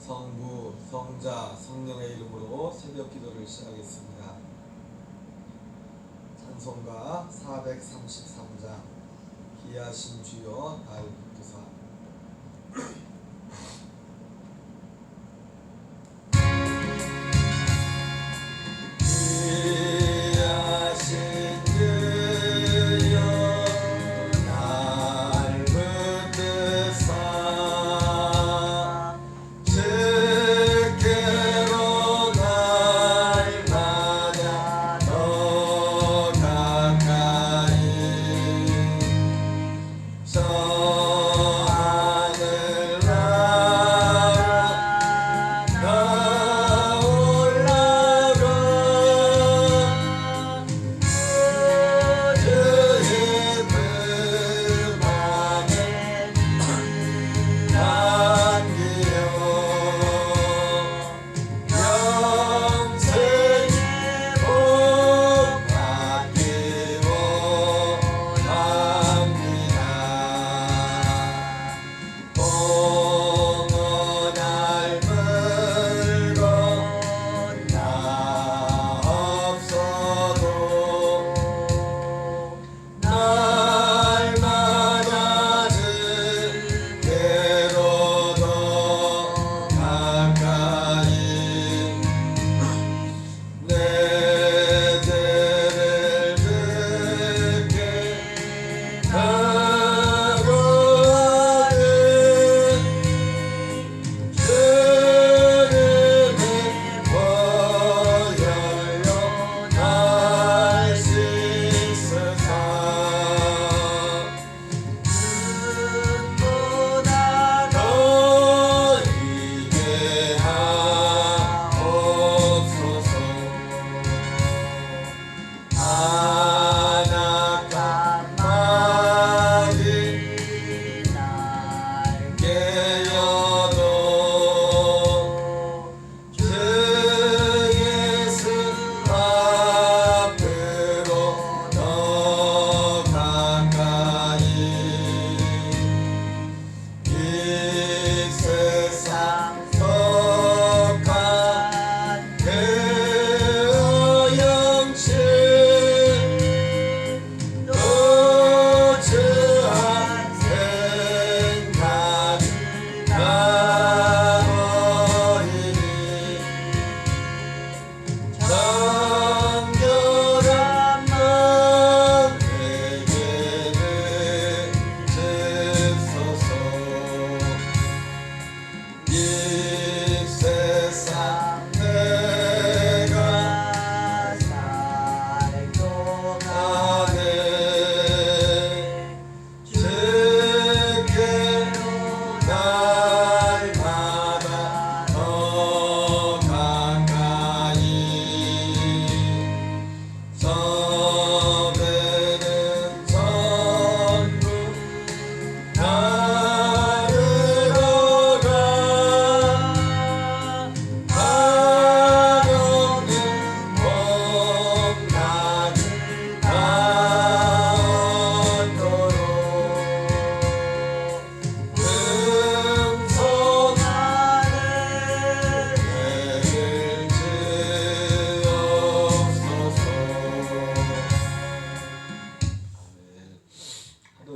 성부, 성자, 성령의 이름으로 새벽 기도를 시작하겠습니다. 찬송가 433장 기하신 주여 날 붙드사.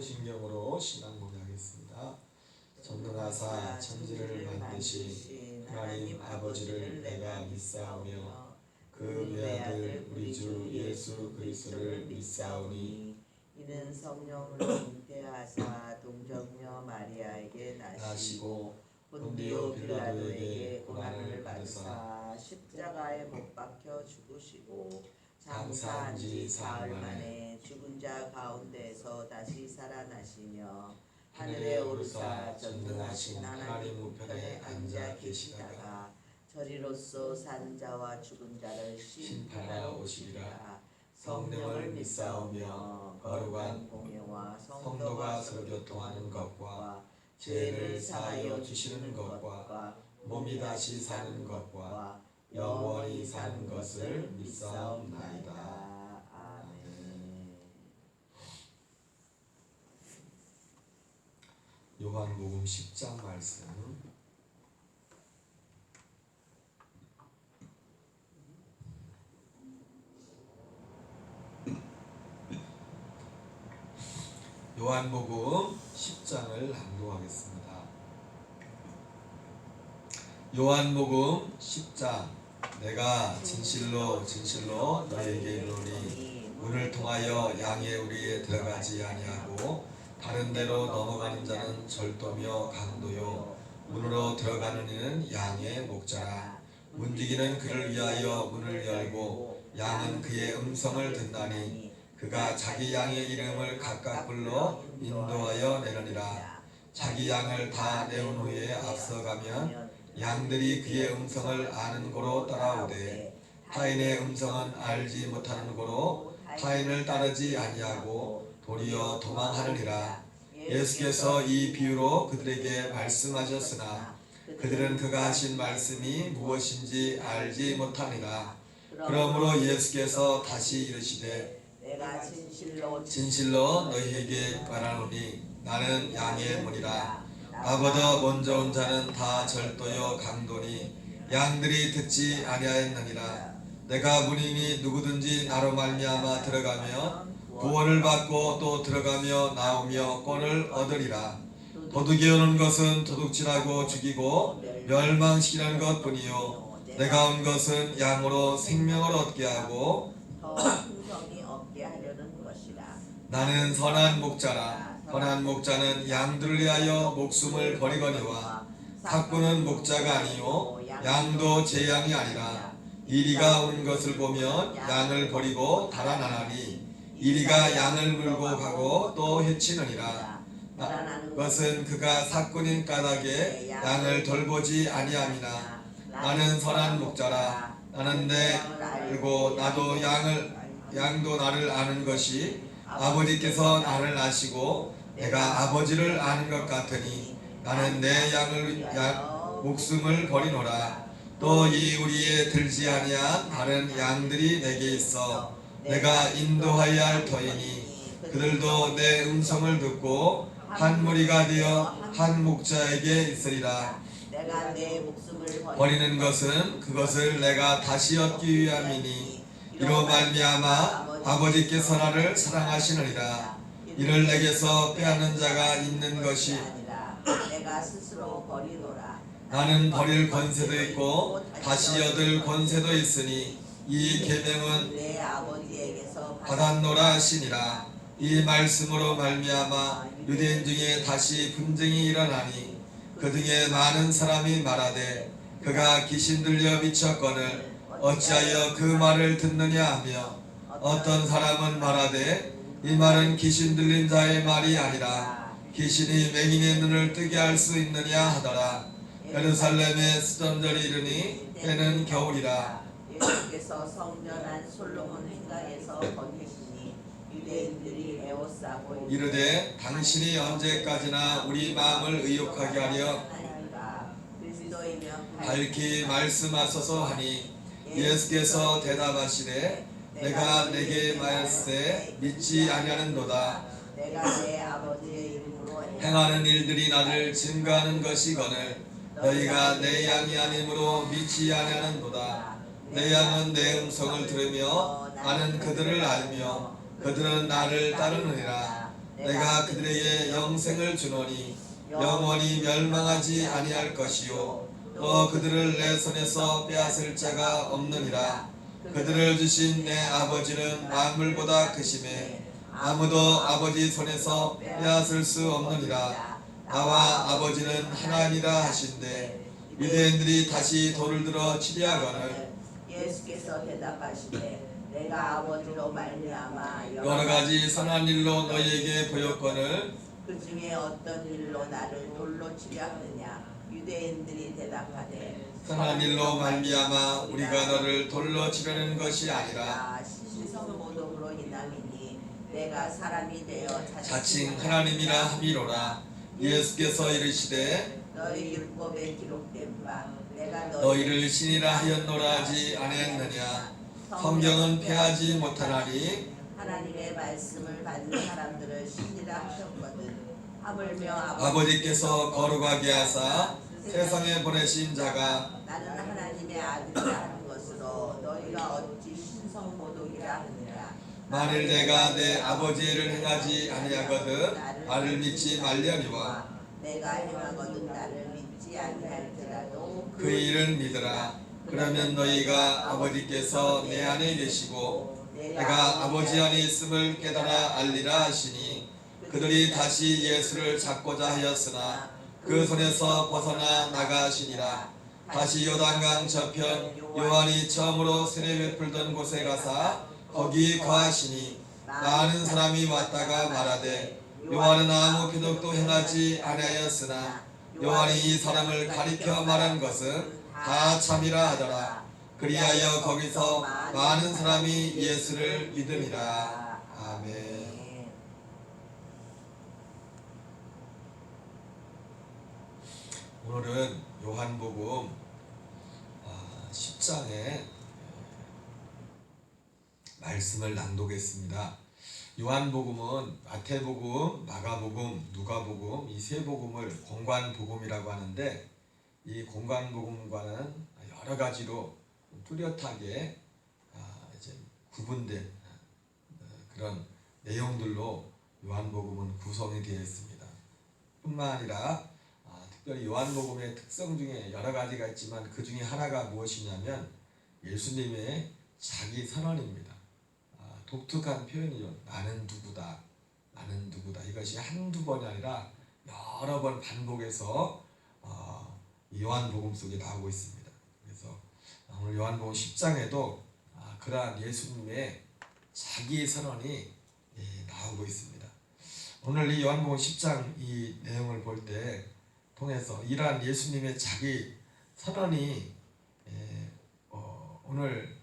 신경으로 신앙 고백하겠습니다. 전능하사 천지를 만드신 하나님 아버지를 내가 믿사오며 그 외아들 우리 주 예수 그리스도를 믿사오니 이는 성령으로 잉태하사 동정녀 마리아에게 나시고 본디오 빌라도에게 고난을 받으사 십자가에 못 박혀 죽으시고 장사한 지 사흘 만에 죽은 자 가운데서 다시 살아나시며 하늘에 오르사 전능하신 하나님 우편에 앉아 계시다가 저리로서 산 자와 죽은 자를 심판하러 오시리라. 성령을 믿사오며 거룩한 공예와 성도가 서로 교통하는 것과 죄를 사하여 주시는 것과 몸이 다시 사는 것과 영원히 사는 것을 믿사옵나이다. 아멘. 요한복음 10장 말씀 요한복음 10장을 낭독하겠습니다. 요한복음 10장. 내가 진실로 진실로 너에게 이르노니 문을 통하여 양의 우리에 들어가지 아니하고 다른 데로 넘어가는 자는 절도며 강도요 문으로 들어가는 이는 양의 목자라. 문지기는 그를 위하여 문을 열고 양은 그의 음성을 듣나니 그가 자기 양의 이름을 각각 불러 인도하여 내느니라. 자기 양을 다 내온 후에 앞서가면 양들이 그의 음성을 아는 고로 따라오되 타인의 음성은 알지 못하는 고로 타인을 따르지 아니하고 도리어 도망하느니라. 예수께서 이 비유로 그들에게 말씀하셨으나 그들은 그가 하신 말씀이 무엇인지 알지 못하니라. 그러므로 예수께서 다시 이르시되 내가 진실로 너희에게 말하노니 나는 양의 문이라. 나보다 먼저 온 자는 다 절도요 강도니 양들이 듣지 아니하였느니라. 내가 문이니 누구든지 나로 말미암아 들어가면 구원을 받고 또 들어가며 나오며 꼴을 얻으리라. 도둑이 오는 것은 도둑질하고 죽이고 멸망시키는 것뿐이요 내가 온 것은 양으로 생명을 얻게 하고 더 풍성히 얻게 하려는 것이라. 나는 선한 목자라. 선한 목자는 양들을 위하여 목숨을 버리거니와 삭구는 목자가 아니요 양도 제 양이 아니라. 이리가 온 것을 보면 양을 버리고 달아나나니 이리가 양을 물고 가고 또 해치느니라. 그것은 그가 삭군인 까닭에 양을 돌보지 아니함이나. 나는 선한 목자라. 나는 내 알고 나도 양도 나를 아는 것이 아버지께서 나를 아시고 내가 아버지를 아는 것 같으니 나는 내 목숨을 버리노라. 또 이 우리에 들지 아니한 다른 양들이 내게 있어 내가 인도하여야 할 터이니 그들도 내 음성을 듣고 한 무리가 되어 한 목자에게 있으리라. 내가 내 목숨을 버리는 것은 그것을 내가 다시 얻기 위함이니 이로 말미암아 아버지께서 나를 사랑하시느니라. 이를 내게서 빼앗는 자가 있는 것이 아니라 내가 스스로 버리노라. 나는 버릴 권세도 있고 다시 얻을 권세도 있으니 이 계명은 내 아버지에게서 받았노라 하시니라. 이 말씀으로 말미암아 유대인 중에 다시 분쟁이 일어나니 그 중에 많은 사람이 말하되 그가 귀신 들려 미쳤거늘 어찌하여 그 말을 듣느냐 하며 어떤 사람은 말하되 이 말은 귀신 들린 자의 말이 아니라 귀신이 맹인의 눈을 뜨게 할 수 있느냐 하더라. 예루살렘에 수전절이 이르니 때는 겨울이라. 예수께서 성전한 솔로몬 행각에서 거기시니 유대인들이 에워싸고 이르되 당신이 언제까지나 우리 마음을 의욕하게 하려 하니까 그리스도이면 밝히 말씀하소서 하니 예수께서 대답하시되 내가 내게 말하세 믿지 아니하는도다. 내가 내 아버지의 이름으로 행하는 일들이 나를 증거하는 것이거늘 너희가 내 양이 아니므로 믿지 아니하는도다. 내 양은 내 음성을 들으며 나는 그들을 알며 그들은 나를 따르느니라. 내가 그들에게 영생을 주노니 영원히 멸망하지 아니할 것이요 또 그들을 내 손에서 빼앗을 자가 없느니라. 그들을 주신 내 아버지는 만물보다 크심에 아무도 아버지 손에서 빼앗을 수 없느니라. 나와 아버지는 하나니라 하신대 유대인들이 다시 돌을 들어 치리하거늘 예수께서 대답하시되 내가 아버지로 말미암아 여러 가지 선한 일로 너희에게 보였거늘 그 중에 어떤 일로 나를 돌로 치려 하느냐. 유대인들이 대답하되 선한 일로 말미암아 우리가 너를 돌로 치려는 것이 아니라 신성모독으로 인함이니 내가 사람이 되어 자칭 하나님이라 함이로라. 예수께서 이르시되 너희 율법에 기록된 바 내가 너희를 신이라 하였노라 하지 아니했느냐. 성경은 폐하지 못하나니 하나님의 말씀을 받는 사람들을 신이라 하셨거든. 하물며 아버지께서 거룩하게 하사 세상에 보내신 자가 나는 하나님의 아들이라 하는 것으로 너희가 어찌 신성모독이라 하느냐. 만일 내가 내 아버지의 일을 행하지 아니하거든 나를 믿지 말려니와 내가 행하거든 나를 믿지 아니할지라도 그 일은 믿으라. 그러면 너희가 아버지께서 내 안에 계시고 내가 아버지 안에 있음을 깨달아 알리라 하시니 그들이 다시 예수를 잡고자 하였으나 그 손에서 벗어나 나가시니라. 다시 요단강 저편 요한이 처음으로 세례 베풀던 곳에 가사 거기 거하시니 많은 사람이 왔다가 말하되 요한은 아무 표적도 행하지 아니하였으나 요한이 이 사람을 가리켜 말한 것은 다 참이라 하더라. 그리하여 거기서 많은 사람이 예수를 믿으니라. 아멘. 오늘은 요한복음 10장의 말씀을 낭독했습니다. 요한복음은 마태복음, 마가복음, 누가복음 이 세 복음을 공관복음이라고 하는데 이 공관복음과는 여러 가지로 뚜렷하게 이제 구분된 그런 내용들로 요한복음은 구성이 되어 있습니다. 뿐만 아니라 특별히 요한복음의 특성 중에 여러 가지가 있지만 그 중에 하나가 무엇이냐면 예수님의 자기 선언입니다. 독특한 표현이요. 나는 누구다. 나는 누구다. 이것이 한두 번이 아니라 여러 번 반복해서 요한복음 속에 나오고 있습니다. 그래서 오늘 요한복음 10장에도 그러한 예수님의 자기 선언이 나오고 있습니다. 오늘 이 요한복음 10장 이 내용을 볼 때 통해서 이러한 예수님의 자기 선언이 오늘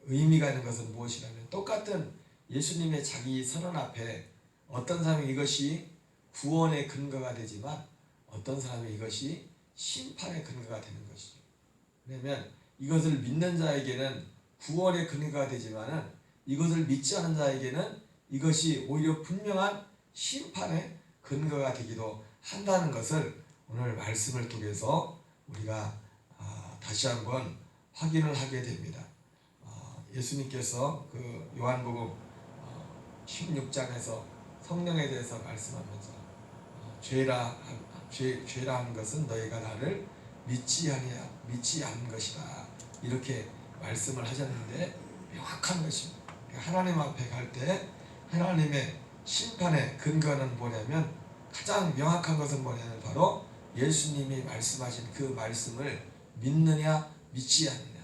의미가 있는 것은 무엇이냐면 똑같은 예수님의 자기 선언 앞에 어떤 사람이 이것이 구원의 근거가 되지만 어떤 사람이 이것이 심판의 근거가 되는 것이죠. 왜냐하면 이것을 믿는 자에게는 구원의 근거가 되지만은 이것을 믿지 않은 자에게는 이것이 오히려 분명한 심판의 근거가 되기도 한다는 것을 오늘 말씀을 통해서 우리가 다시 한번 확인을 하게 됩니다. 예수님께서 그 요한복음 16장에서 성령에 대해서 말씀하면서 죄라 하는 것은 너희가 나를 믿지 않은 것이다 이렇게 말씀을 하셨는데 명확한 것입니다. 하나님 앞에 갈 때 하나님의 심판의 근거는 뭐냐면 가장 명확한 것은 뭐냐면 바로 예수님이 말씀하신 그 말씀을 믿느냐 믿지 않느냐.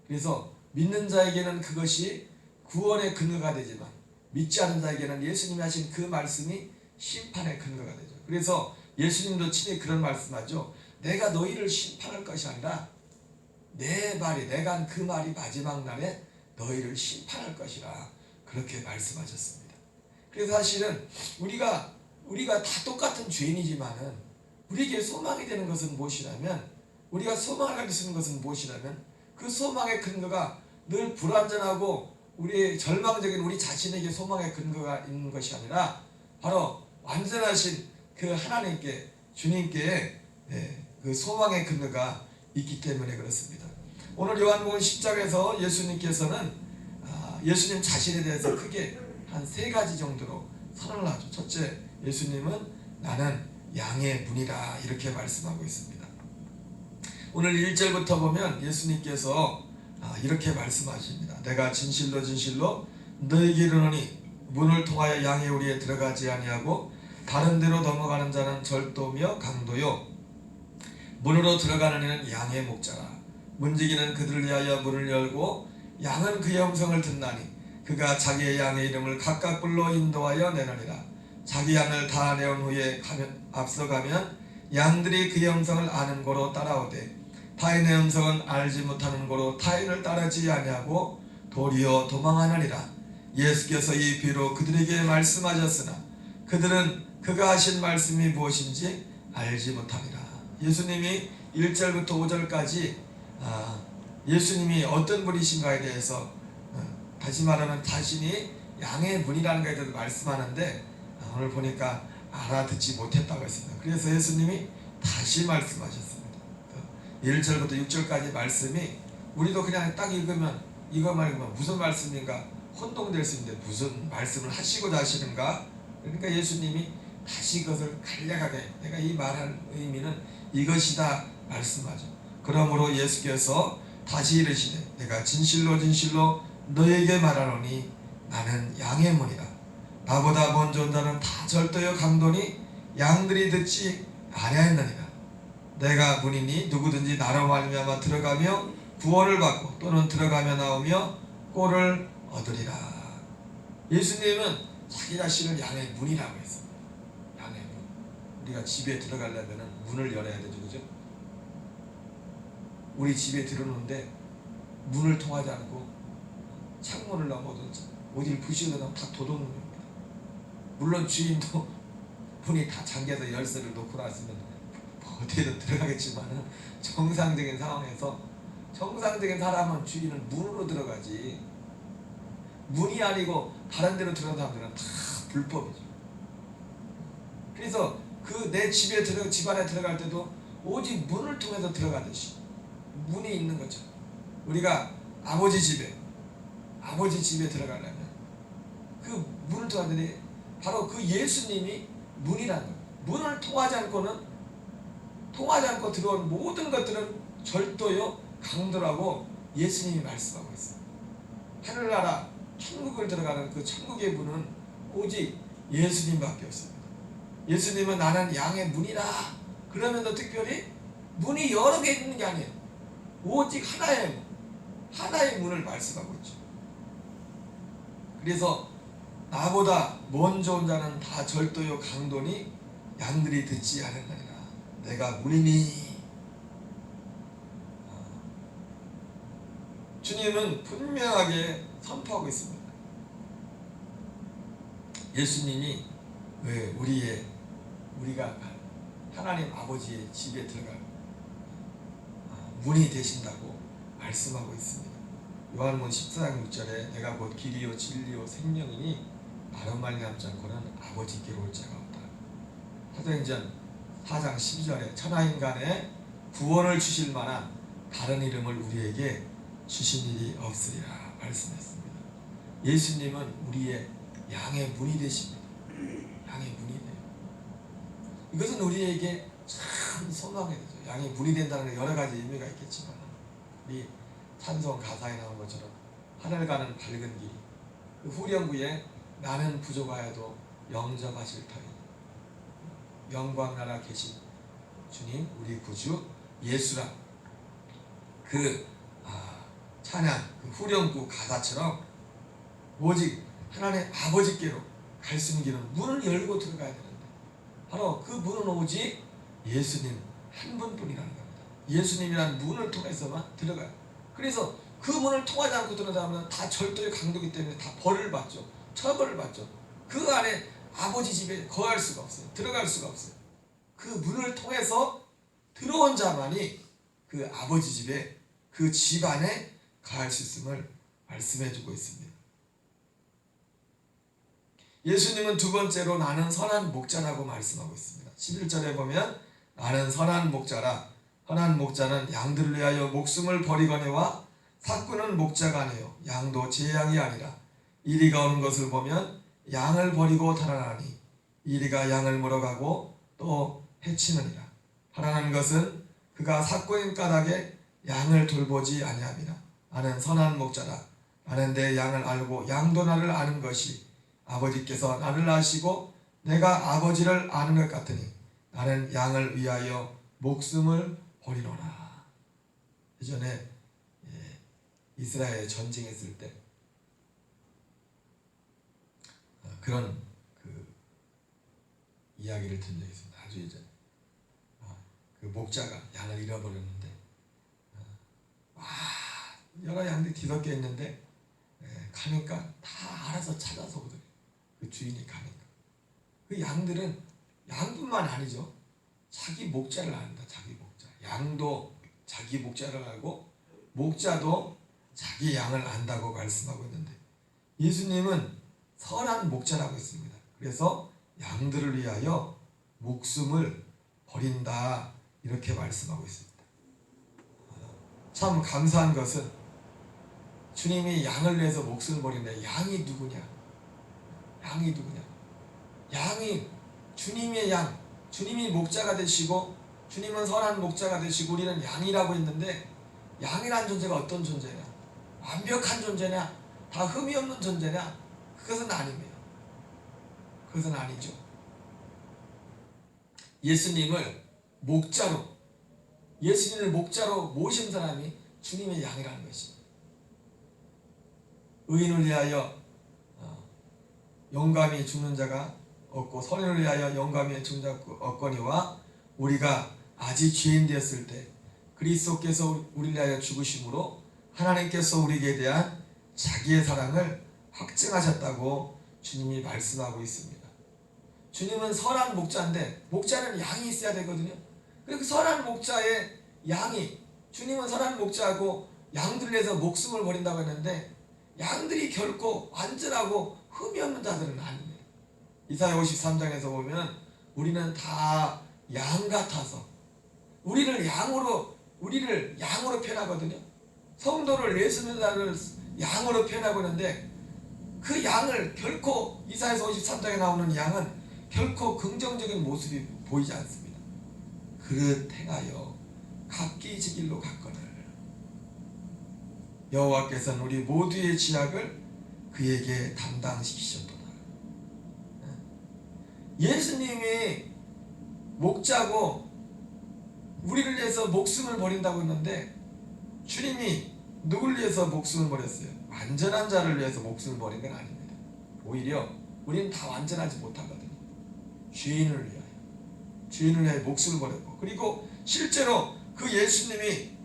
그래서 믿는 자에게는 그것이 구원의 근거가 되지만 믿지 않는 자에게는 예수님이 하신 그 말씀이 심판의 근거가 되죠. 그래서 예수님도 친히 그런 말씀하죠. 내가 너희를 심판할 것이 아니라 내 말이 내가 한 그 말이 마지막 날에 너희를 심판할 것이라 그렇게 말씀하셨습니다. 그래서 사실은 우리가 다 똑같은 죄인이지만은 우리에게 소망이 되는 것은 무엇이냐면 우리가 소망을 가질 수 있는 것은 무엇이냐면 그 소망의 근거가 늘 불완전하고 우리의 절망적인 우리 자신에게 소망의 근거가 있는 것이 아니라 바로 완전하신 그 하나님께 주님께 그 소망의 근거가 있기 때문에 그렇습니다. 오늘 요한복음 10장에서 예수님께서는 예수님 자신에 대해서 크게 한 세 가지 정도로 선언을 하죠. 첫째, 예수님은 나는 양의 문이라 이렇게 말씀하고 있습니다. 오늘 1절부터 보면 예수님께서 이렇게 말씀하십니다. 내가 진실로 진실로 너에게 이르노니 문을 통하여 양의 우리에 들어가지 아니하고 다른 데로 넘어가는 자는 절도며 강도요 문으로 들어가는 이는 양의 목자라. 문지기는 그들을 위하여 문을 열고 양은 그의 음성을 듣나니 그가 자기의 양의 이름을 각각 불러 인도하여 내느니라. 자기 양을 다 내온 후에 앞서가면 양들이 그의 음성을 아는 고로 따라오되 타인의 음성은 알지 못하는 고로 타인을 따르지 아니하고 도리어 도망하느니라. 예수께서 이 비로 그들에게 말씀하셨으나 그들은 그가 하신 말씀이 무엇인지 알지 못하니라. 예수님이 1절부터 5절까지 예수님이 어떤 분이신가에 대해서 다시 말하면 자신이 양의 문이라는 것에 대해서 말씀하는데 오늘 보니까 알아듣지 못했다고 했습니다. 그래서 예수님이 다시 말씀하셨습니다. 1절부터 6절까지 말씀이 우리도 그냥 딱 읽으면 이것만 읽으면 무슨 말씀인가 혼동될 수 있는데 무슨 말씀을 하시고자 하시는가? 그러니까 예수님이 다시 그것을 간략하게 내가 이 말할 의미는 이것이다 말씀하죠. 그러므로 예수께서 다시 이르시되 내가 진실로 진실로 너에게 말하노니 나는 양의 문이라. 나보다 먼저 온 자는 다 절도요 강도니 양들이 듣지 아니하였느니라. 내가 문이니 누구든지 나로 말미암아 들어가며 구원을 받고 또는 들어가며 나오며 꼴을 얻으리라. 예수님은 자기 자신을 양의 문이라고 했습니다. 양의 문. 우리가 집에 들어가려면 문을 열어야 되죠, 그죠? 우리 집에 들어오는데 문을 통하지 않고 창문을 넘어든 어디를 부시거나 하면 다 도둑놈입니다. 물론 주인도 문이 다 잠겨서 열쇠를 놓고 났으면 어디에도 들어가겠지만은 정상적인 상황에서 정상적인 사람은 주인은 문으로 들어가지 문이 아니고 다른 데로 들어가는 사람들은 다 불법이죠. 그래서 그 내 집에 집 안에 들어갈 때도 오직 문을 통해서 들어가듯이 문이 있는 거죠. 우리가 아버지 집에 들어가려면 그 문을 통하더니 바로 그 예수님이 문이라는 거예요. 문을 통하지 않고 들어온 모든 것들은 절도요 강도라고 예수님이 말씀하고 있어요. 하늘나라 천국을 들어가는 그 천국의 문은 오직 예수님밖에 없습니다. 예수님은 나는 양의 문이라 그러면서 특별히 문이 여러 개 있는 게 아니에요. 오직 하나의 문을 말씀하고 있죠. 그래서 나보다 먼저 온 자는 다 절도요 강도니 양들이 듣지 않았느니라. 내가 문이니. 주님은 분명하게 선포하고 있습니다. 예수님이 왜 우리가 하나님 아버지의 집에 들어갈 문이 되신다고 말씀하고 있습니다. 요한복음 14장 6절에 내가 곧 길이요 진리요 생명이니 나로 말미암지 않고는 아버지께로 올 자가 없다. 사도행전 4장 12절에 천하인간에 구원을 주실 만한 다른 이름을 우리에게 주신 일이 없으리라 말씀했습니다. 예수님은 우리의 양의 문이 되십니다. 양의 문이 돼요. 이것은 우리에게 참 소망이 되죠. 양의 문이 된다는 여러 가지 의미가 있겠지만 우리 찬송 가사에 나온 것처럼 하늘 가는 밝은 길, 그 후렴구에 나는 부족하여도 영접하실 터이니 영광 나라 계신 주님 우리 구주 예수라. 그 찬양 그 후렴구 가사처럼 오직 하나님 아버지께로 갈 수 있는 길은 문을 열고 들어가야 되는데 바로 그 문은 오직 예수님 한 분뿐이라는 겁니다. 예수님이라는 문을 통해서만 들어가요. 그래서 그 문을 통하지 않고 들어가면 다 절도의 강도기 때문에 다 벌을 받죠. 처벌을 받죠. 그 안에 아버지 집에 거할 수가 없어요. 들어갈 수가 없어요. 그 문을 통해서 들어온 자만이 그 아버지 집에 그 집 안에 거할 수 있음을 말씀해 주고 있습니다. 예수님은 두 번째로 나는 선한 목자라고 말씀하고 있습니다. 11절에 보면 나는 선한 목자라. 선한 목자는 양들을 위하여 목숨을 버리거니와 삭구는 목자가 아니요 양도 제 양이 아니라 이리가 오는 것을 보면 양을 버리고 달아나니 이리가 양을 물어가고 또 해치느니라. 달아난 것은 그가 삭구인 까닭에 양을 돌보지 아니함이라. 나는 선한 목자라. 나는 내 양을 알고 양도 나를 아는 것이 아버지께서 나를 아시고 내가 아버지를 아는 것 같으니 나는 양을 위하여 목숨을 버리노라. 예전에 이스라엘 전쟁했을 때 그런 그 이야기를 들은 적이 있습니다. 아주 예전에 그 목자가 양을 잃어버렸는데 여러 양들이 뒤섞여 있는데 가니까 다 알아서 찾아서 오더래요. 그 주인이 가니까 그 양들은 양뿐만 아니죠. 자기 목자를 안다. 자기 목자. 양도 자기 목자를 알고 목자도 자기 양을 안다고 말씀하고 있는데 예수님은 선한 목자라고 했습니다. 그래서 양들을 위하여 목숨을 버린다 이렇게 말씀하고 있습니다. 참 감사한 것은 주님이 양을 위해서 목숨을 버리는데 양이 누구냐? 양이 누구냐? 양이 주님의 양, 주님이 목자가 되시고 주님은 선한 목자가 되시고 우리는 양이라고 했는데 양이란 존재가 어떤 존재냐? 완벽한 존재냐? 다 흠이 없는 존재냐? 그것은 아닙니다. 그것은 아니죠. 예수님을 목자로 모신 사람이 주님의 양이라는 것입니다. 의인을 위하여 영감히 죽는 자가 없고 선인을 위하여 영감히 죽는 자가 없거니와 우리가 아직 죄인 되었을 때 그리스도께서 우리를 위하여 죽으심으로 하나님께서 우리에게 대한 자기의 사랑을 확증하셨다고 주님이 말씀하고 있습니다. 주님은 선한 목자인데 목자는 양이 있어야 되거든요. 그리고 선한 목자의 양이 주님은 선한 목자하고 양들을 위해서 목숨을 버린다고 했는데 양들이 결코 완전하고 흠이 없는 자들은 아닙니다. 이사야 53장에서 보면 우리는 다 양 같아서 우리를 양으로 표현하거든요. 성도를 예수님을 양으로 표현하고 있는데 그 양을 결코 이사야서 53장에 나오는 양은 결코 긍정적인 모습이 보이지 않습니다. 그릇 행하여 각기 제 길로 갔거늘 여호와께서는 우리 모두의 지약을 그에게 담당시키셨도다. 예수님이 목자고 우리를 위해서 목숨을 버린다고 했는데 주님이 누굴 위해서 목숨을 버렸어요? 완전한 자를 위해서 목숨을 버린 건 아닙니다. 오히려 우리는 다 완전하지 못하거든요. 죄인을 위하여 목숨을 버렸고 그리고 실제로 그 예수님이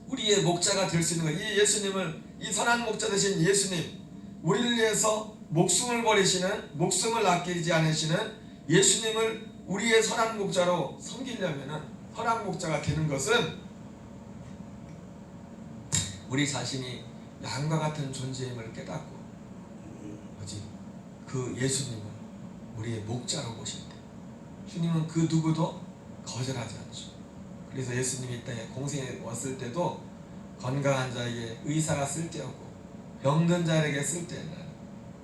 우리의 목자가 될 수 있는 거예요. 이 예수님을 이 선한 목자 되신 예수님 우리를 위해서 목숨을 버리시는 목숨을 아끼지 않으시는 예수님을 우리의 선한 목자로 섬기려면 선한 목자가 되는 것은 우리 자신이 양과 같은 존재임을 깨닫고 그 예수님을 우리의 목자로 모실 때 주님은 그 누구도 거절하지 않죠. 그래서 예수님이 이 땅에 공생에 왔을 때도 건강한 자에게 의사가 쓸데없고 병든 자에게 쓸데없는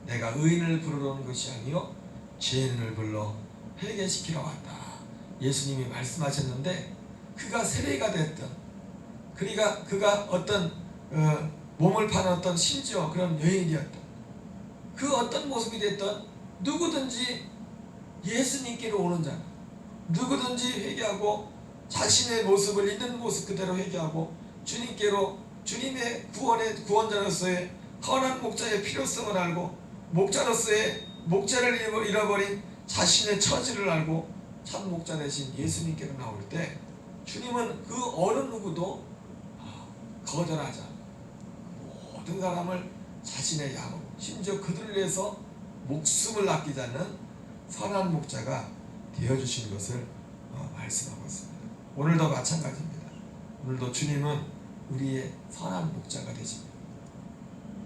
내가 의인을 부르러 온 것이 아니요 죄인을 불러 회개시키러 왔다. 예수님이 말씀하셨는데 그가 세례가 됐던 그가 어떤 몸을 파는 어떤 심지어 그런 여인이었던 그 어떤 모습이 됐던 누구든지 예수님께로 오는 자 누구든지 회개하고 자신의 모습을 있는 모습 그대로 회개하고 주님께로 주님의 구원자로서의 선한 목자의 필요성을 알고 목자로서의 목자를 잃어버린 자신의 처지를 알고 참 목자 대신 예수님께로 나올 때 주님은 그 어느 누구도 거절하지 않고 모든 사람을 자신의 양으로 심지어 그들을 위해서 목숨을 아끼지 않는 선한 목자가 되어주신 것을 말씀하고 있습니다. 오늘도 마찬가지입니다. 오늘도 주님은 우리의 선한 목자가 되십니다.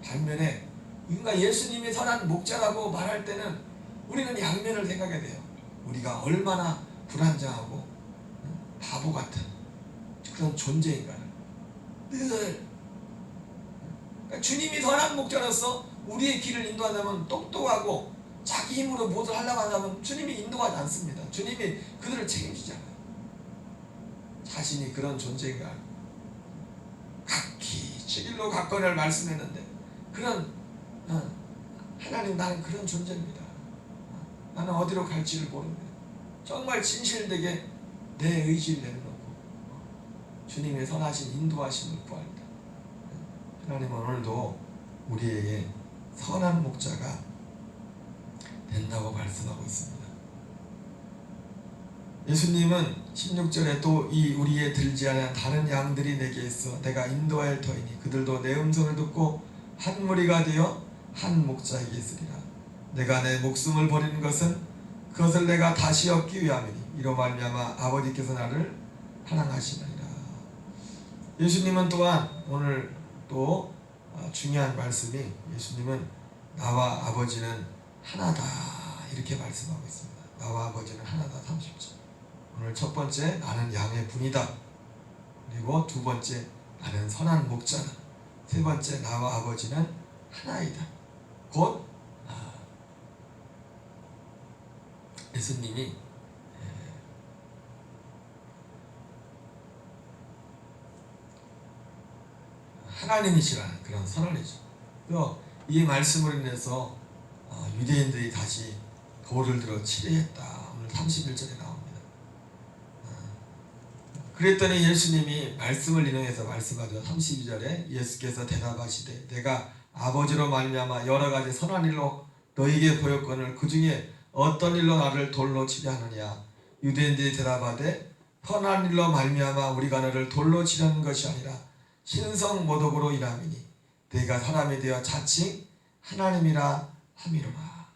반면에 그러니까 예수님이 선한 목자라고 말할 때는 우리는 양면을 생각해야 돼요. 우리가 얼마나 불안정하고 바보 같은 그런 존재인가를 늘 그러니까 주님이 선한 목자로서 우리의 길을 인도한다면 똑똑하고 자기 힘으로 무엇을 하려고 한다면 주님이 인도하지 않습니다. 주님이 그들을 책임지잖아요. 자신이 그런 존재인가 각기 제 길로 갔거늘 말씀했는데 그런 하나님 나는 그런 존재입니다. 나는 어디로 갈지를 모릅니다. 정말 진실되게 내 의지를 내려놓고 주님의 선하신 인도하심을 구합니다. 하나님은 오늘도 우리에게 선한 목자가 된다고 말씀하고 있습니다. 예수님은 16절에 또 이 우리에 들지 않은 다른 양들이 내게 있어 내가 인도할 터이니 그들도 내 음성을 듣고 한 무리가 되어 한 목자에게 있으리라. 내가 내 목숨을 버리는 것은 그것을 내가 다시 얻기 위함이니 이로 말미암아 아버지께서 나를 사랑하시느니라. 예수님은 또한 오늘 또 중요한 말씀이 예수님은 나와 아버지는 하나다 이렇게 말씀하고 있습니다. 나와 아버지는 하나다 30절. 오늘 첫 번째 나는 양의 분이다. 그리고 두 번째 나는 선한 목자다. 세 번째, 나와 아버지는 하나이다. 곧 예수님이 하나님이시라는 그런 선언이죠. 또 이 말씀으로 인해서 유대인들이 다시 돌을 들어 치려했다. 오늘 31절에 나옵니다. 그랬더니 예수님이 말씀을 인용해서 말씀하죠. 32절에 예수께서 대답하시되 내가 아버지로 말미암아 여러 가지 선한 일로 너희에게 보였거늘 그 중에 어떤 일로 나를 돌로 치려 하느냐. 유대인들이 대답하되 선한 일로 말미암아 우리가 너를 돌로 치려는 것이 아니라 신성 모독으로 인함이니 내가 사람이 되어 자칭 하나님이라 함이로라.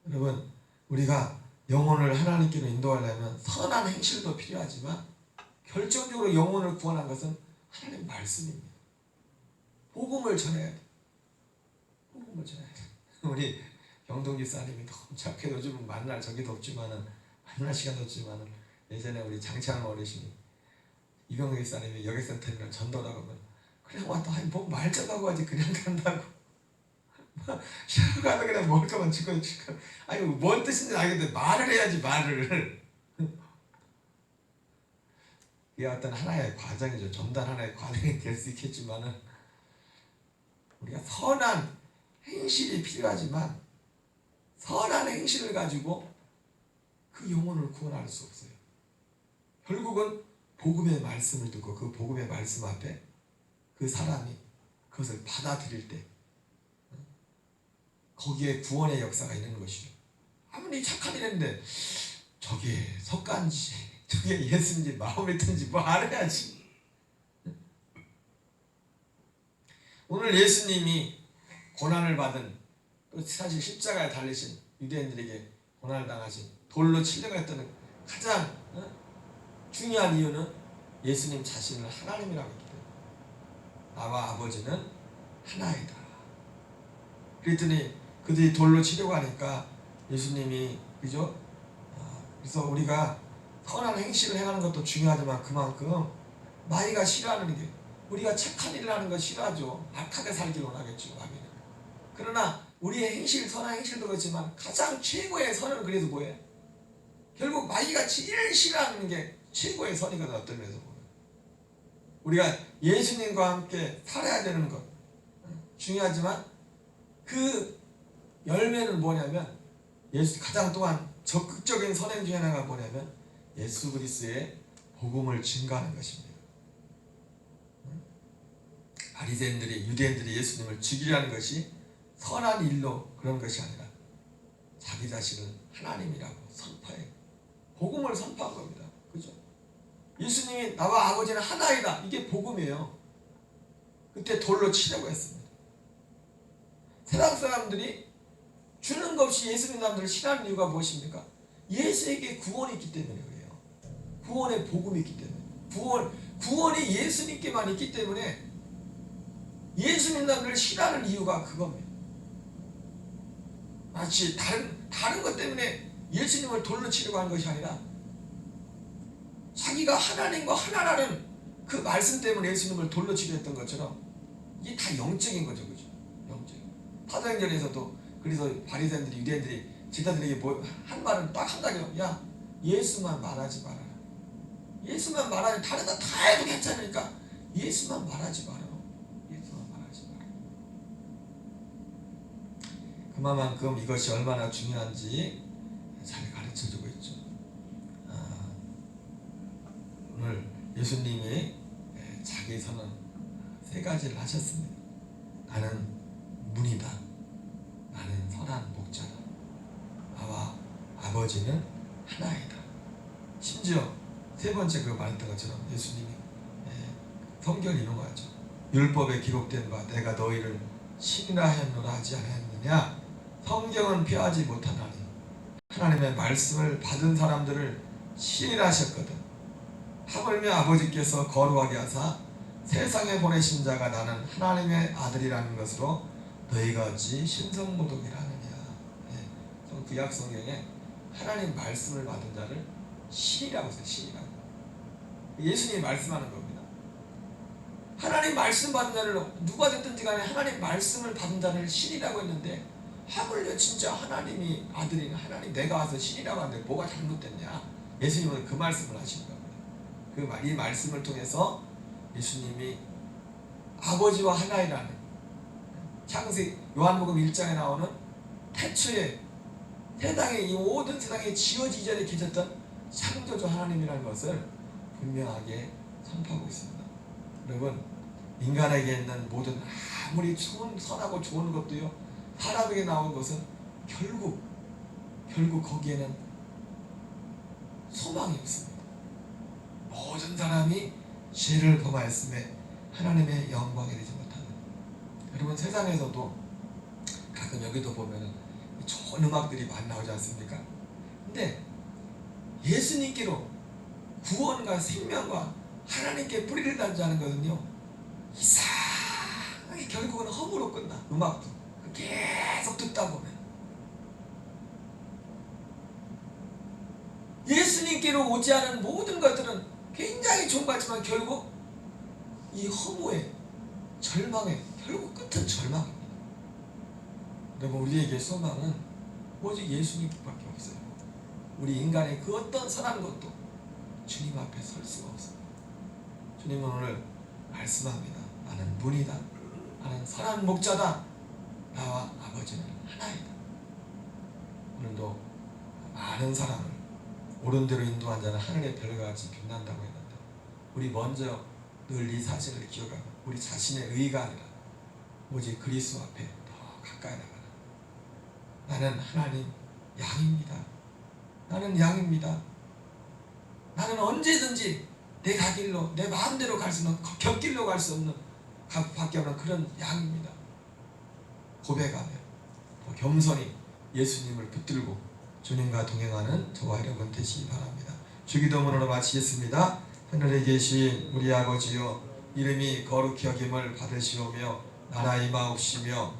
여러분, 우리가 영혼을 하나님께로 인도하려면 선한 행실도 필요하지만 결정적으로 영혼을 구원한 것은 하나님 말씀입니다. 복음을 전해야 돼. 복음을 전해야 돼. 우리 경동 집사님이 너무 착해. 요즘은 만날 적이 없지만은 만날 시간도 없지만은 예전에 우리 장창 어르신이 이병규 집사님이 여객센터를 전도라고 하면 그래 왔다. 아니 뭐 말자다고 하지 그냥 간다고. 시작하다 그냥 먹을 거만 치고 아니 뭔 뜻인지 알겠는데 말을 해야지 말을. 이게 어떤 하나의 과정이죠. 전단 하나의 과정이 될 수 있겠지만은 우리가 선한 행실이 필요하지만 선한 행실을 가지고 그 영혼을 구원할 수 없어요. 결국은 복음의 말씀을 듣고 그 복음의 말씀 앞에 그 사람이 그것을 받아들일 때 거기에 구원의 역사가 있는 것이죠. 아무리 착한 일인데 저게 석가인지 저게 예수인지 마음이든지 뭐 알아야지. 오늘 예수님이 고난을 받은 또 사실 십자가에 달리신 유대인들에게 고난을 당하신 돌로 치려고 했던 가장 중요한 이유는 예수님 자신을 하나님이라고 했기 때문에 나와 아버지는 하나이다. 그랬더니 그들이 돌로 치려고 하니까 예수님이 그죠? 그래서 우리가 선한 행실을 행하는 것도 중요하지만 그만큼 마귀가 싫어하는 게 우리가 착한 일을 하는 거 싫어하죠. 악하게 살기를 원하겠죠. 마귀는. 그러나 우리의 행실, 선한 행실도 그렇지만 가장 최고의 선은 그래서 뭐예요? 결국 마귀가 제일 싫어하는 게 최고의 선이거든. 어떤 면에서 보면 우리가 예수님과 함께 살아야 되는 것 중요하지만 그 열매는 뭐냐면 예수 가장 또한 적극적인 선행 중에 하나가 뭐냐면 예수 그리스도의 복음을 증거하는 것입니다. 바리새인들이 유대인들이 예수님을 죽이려는 것이 선한 일로 그런 것이 아니라 자기 자신을 하나님이라고 선포해 복음을 선포한 겁니다. 그죠? 예수님이 나와 아버지는 하나이다. 이게 복음이에요. 그때 돌로 치려고 했습니다. 세상 사람들이 주는 것 없이 예수 믿는 사람들을 싫어하는 이유가 무엇입니까? 예수에게 구원이 있기 때문에 그래요. 구원의 복음이 있기 때문에 구원이 예수님께만 있기 때문에 예수 믿는 사람들을 싫어하는 이유가 그겁니다. 마치 다른 것 때문에 예수님을 돌로 치려고 하는 것이 아니라 자기가 하나님과 하나라는 그 말씀 때문에 예수님을 돌로 치려 했던 것처럼 이게 다 영적인 거죠. 그죠? 영적인. 사도행전에서도 그래서 바리새인들이 유대인들이 제자들에게 한 말은 딱 한 가지요. 야, 예수만 말하지 말아라. 예수만 말하지 다른 거 다 해도 괜찮으니까 예수만 말하지 마라. 예수만 말하지 마라. 그만큼 이것이 얼마나 중요한지 잘 가르쳐주고 있죠. 오늘 예수님이 자기 선언 세 가지를 하셨습니다. 나는 문이다. 나는 선한 목자다. 나와 아버지는 하나이다. 심지어 세 번째 그 말했던 것처럼 예수님이 성경을 인용하죠. 율법에 기록된 바 내가 너희를 신이라 하였노라 하지 않았느냐. 성경은 폐하지 못하나니 하나님의 말씀을 받은 사람들을 신이라 하셨거든. 하물며 아버지께서 거룩하게 하사 세상에 보내신 자가 나는 하나님의 아들이라는 것으로 너희가 어찌 신성모독이라 하느냐. 구약 성경에 하나님 말씀을 받은 자를 신이라고 했어요. 신이라고. 예수님이 말씀하는 겁니다. 하나님 말씀 받은 자를 누가 됐든지 간에 하나님 말씀을 받은 자를 신이라고 했는데 하물며 진짜 하나님이 아들인 하나님 내가 와서 신이라고 하는데 뭐가 잘못됐냐? 예수님은 그 말씀을 하시는 겁니다. 이 말씀을 통해서 예수님이 아버지와 하나이라는 창세기 요한복음 1장에 나오는 태초에 세상에 이 모든 세상에 지어지기 전에 계셨던 창조주 하나님이라는 것을 분명하게 선포하고 있습니다. 여러분, 인간에게 있는 모든 아무리 선하고 좋은 것도요, 사람에게 나온 것은 결국 거기에는 소망이 없습니다. 모든 사람이 죄를 범하였음에 하나님의 영광에 이르지 못하는. 여러분, 세상에서도 가끔 여기도 보면은 좋은 음악들이 많이 나오지 않습니까? 근데 예수님께로 구원과 생명과 하나님께 뿌리를 달지 않은 것은요, 이상하게 결국은 허무로 끝나. 음악도 계속 듣다 보면 예수님께로 오지 않은 모든 것들은 굉장히 좋은 것 같지만 결국 이 허무의 절망의 결국 끝은 절망입니다. 여러분, 우리에게 소망은 오직 예수님밖에 없어요. 우리 인간의 그 어떤 선한 것도 주님 앞에 설 수가 없습니다. 주님은 오늘 말씀합니다. 나는 문이다. 나는 선한 목자다. 나와 아버지는 하나이다. 오늘도 많은 사람을 옳은 대로 인도한 자는 하늘의 별과 같이 빛난다고 했는데, 우리 먼저 늘 이 사실을 기억하고 우리 자신의 의가 아니라 오직 그리스도 앞에 더 가까이 나가라. 나는 하나님 양입니다. 나는 양입니다. 나는 언제든지 내 가길로 내 마음대로 갈 수 없는, 곁길로 갈 수 없는 밖에 없는 그런 양입니다. 고백하며 더 겸손히 예수님을 붙들고 주님과 동행하는 저와 여러분 되시기 바랍니다. 주기도문으로 마치겠습니다. 하늘에 계신 우리 아버지여, 이름이 거룩히 여김을 받으시오며 나라 임하옵시며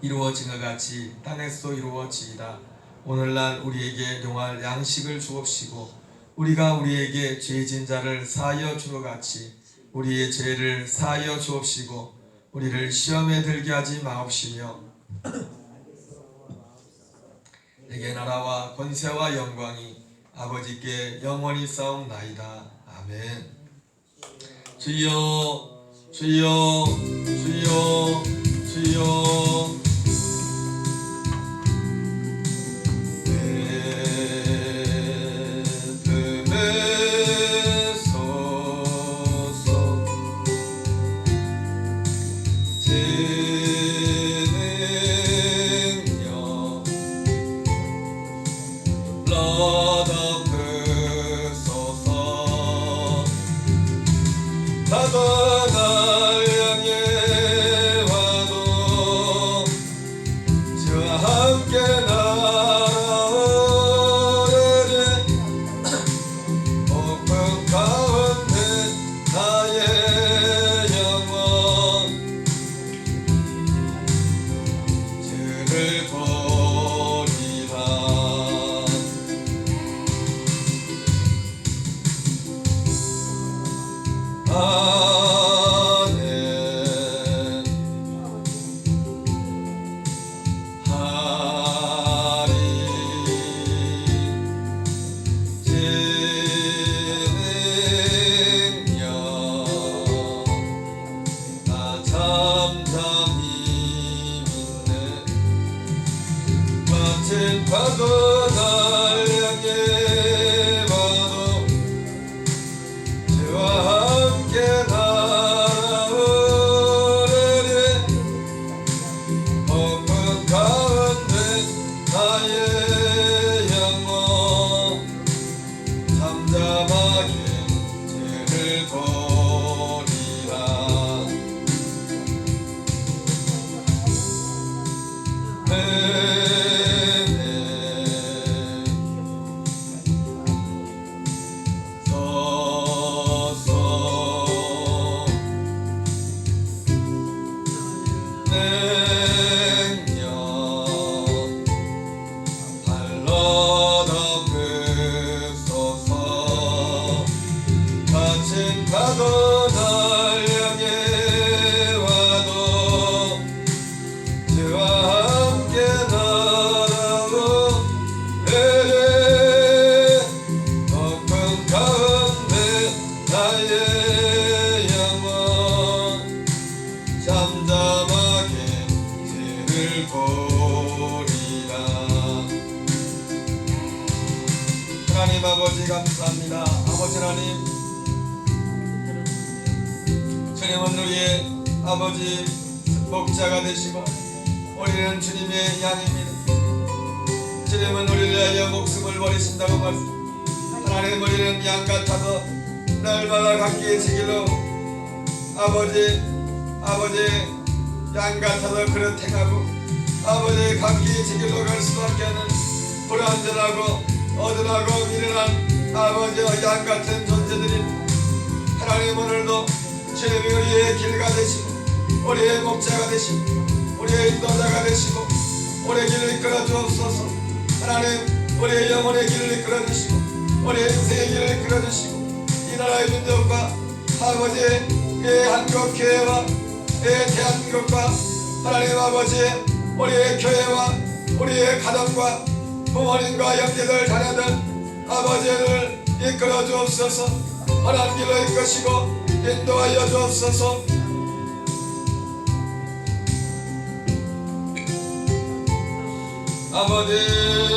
이루어진 것 같이 땅에서도 이루어지이다. 오늘날 우리에게 용할 양식을 주옵시고 우리가 우리에게 죄진 자를 사하여 준 것 같이 우리의 죄를 사하여 주옵시고 우리를 시험에 들게 하지 마옵시며 내게 나라와 권세와 영광이 아버지께 영원히 싸움나이다. 아멘. 주여 주여 주여 주여 하나님 아버지 감사합니다. 아버지 하나님, 주님은 우리의 아버지 목자가 되시고 우리는 주님의 양입니다. 주님은 우리를 위하여 목숨을 버리신다고 말씀. 하나님, 우리는 양 같아서 날마다 각기 지길로 아버지 양 같아서 그릇 행하고 아버지 각기 지길로 갈 수밖에 없는 불완전하고 어두하고 미련한 아버지 양 같은 존재들이 하나님, 오늘도 주님이 우리의 길가 되시고 우리의 목자가 되시고 우리의 인도자가 되시고 우리의 길을 이끌어 주옵소서. 하나님, 우리의 영혼의 길을 이끌어 주시고 우리의 인생의 길을 이끌어 주시고 이 나라의 민족과 아버지의 한국교회와 대한민국과 하나님 아버지의 우리의 교회와 우리의 가정과 부모님과 형제들 자녀들 아버지를 이끌어 주옵소서. 선한 길로 이끄시고 인도하여 주옵소서. 아버지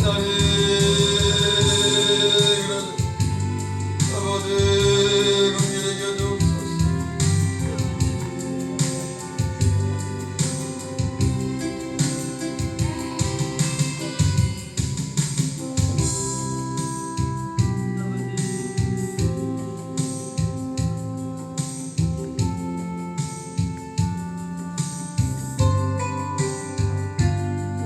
하나님